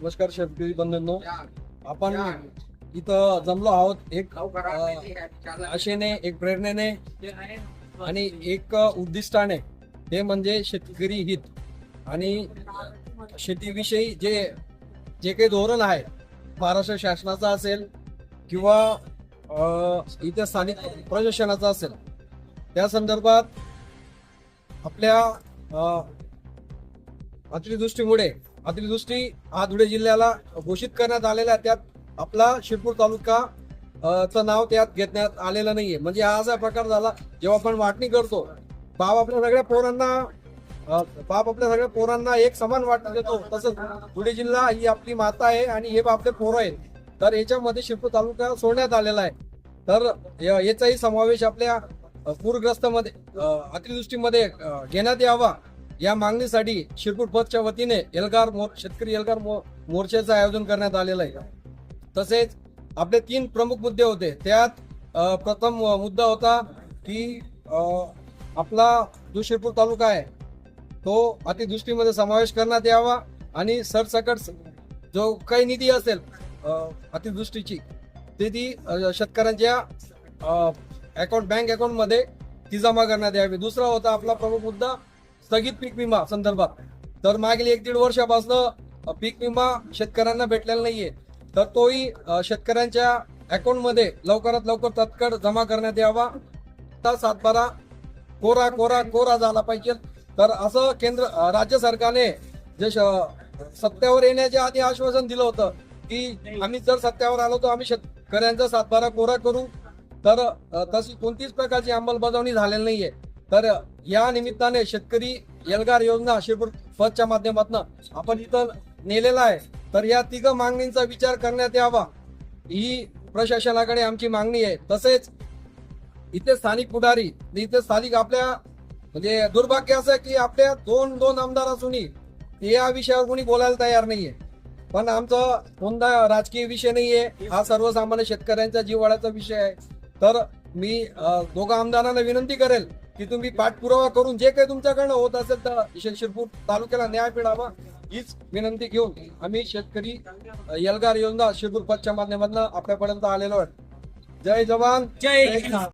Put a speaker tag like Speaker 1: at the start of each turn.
Speaker 1: नमस्कार शेतकरी बंधूंनो, आपण इथं जमलो आहोत एक आशेने, एक प्रेरणेने आणि एक उद्दिष्टाने, ते म्हणजे शेतकरी हित आणि शेतीविषयी जे जे काही धोरण आहे महाराष्ट्र शासनाचं असेल किंवा इथे स्थानिक प्रशासनाचं असेल, त्या संदर्भात आपल्या अतिवृष्टी हा धुळे जिल्ह्याला घोषित करण्यात आलेला आहे. त्यात आपला शिरपूर तालुका चं नाव त्यात घेण्यात आलेलं नाहीये. म्हणजे हा असा प्रकार झाला, जेव्हा आपण वाटणी करतो, बाप आपल्या सगळ्या पोरांना एक समान वाटणी देतो, तसंच धुळे जिल्हा ही आपली माता आहे आणि हे आपले पोरं आहेत. तर याच्यामध्ये शिरपूर तालुका सोडण्यात आलेला आहे. तर याचाही समावेश आपल्या पूरग्रस्त मध्ये अतिवृष्टीमध्ये घेण्यात यावा, या मागणीसाठी शिरपूर पथच्या वतीने शेतकरी एल्गार मोर्चाचं आयोजन करण्यात आलेलं आहे. तसेच आपले 3 प्रमुख मुद्दे होते. त्यात प्रथम मुद्दा होता की आपला जो शिरपूर तालुका आहे तो अतिवृष्टीमध्ये समावेश करण्यात यावा आणि सरसकट जो काही निधी असेल अतिवृष्टीची ती शेतकऱ्यांच्या बँक अकाउंट मध्ये ती जमा करण्यात यावी. दुसरा होता आपला प्रमुख मुद्दा स्थगित पीक विमा संदर्भात. तर मागील 1-1.5 वर्षापासून पीक विमा शेतकऱ्यांना भेटलेला नाहीये. तर तोही शेतकऱ्यांच्या अकाउंट मध्ये लवकरात लवकर तात्काळ जमा करण्यात यावा. आता 7/12 कोरा झाला पाहिजे. तर असं राज्य सरकारने जे सत्तेवर येण्याच्या आधी आश्वासन दिलं होतं की आम्ही जर सत्तेवर आलो तर आम्ही शेतकऱ्यांचा 7/12 कोरा करू. तर तशी कोणतीच प्रकारची अंमलबजावणी झालेली नाहीये. तर या निमित्ताने शेतकरी एल्गार योजना शिरपूर पथच्या माध्यमातून आपण इथं नेलेला आहे. तर या 3 मागणींचा विचार करण्यात यावा, ही प्रशासनाकडे आमची मागणी आहे. तसेच इथे स्थानिक पुढारी, इथे स्थानिक आपल्या म्हणजे दुर्भाग्य असं की आपल्या दोन आमदार असूनही या विषयावर कोणी बोलायला तयार नाहीये. पण आमचा कोणता राजकीय विषय नाहीये, हा सर्वसामान्य शेतकऱ्यांच्या जिव्हाळ्याचा विषय आहे. तर मी 2 आमदारांना विनंती करेल की तुम्ही पाठपुरावा करून जे काही तुमच्याकडनं होत असेल तर शिरपूर तालुक्याला न्याय मिळावा, हीच विनंती घेऊन आम्ही शेतकरी एल्गार योजना शिरपूर पथच्या माध्यमातून आपल्यापर्यंत आलेलो आहे. जय जवान जय किसान.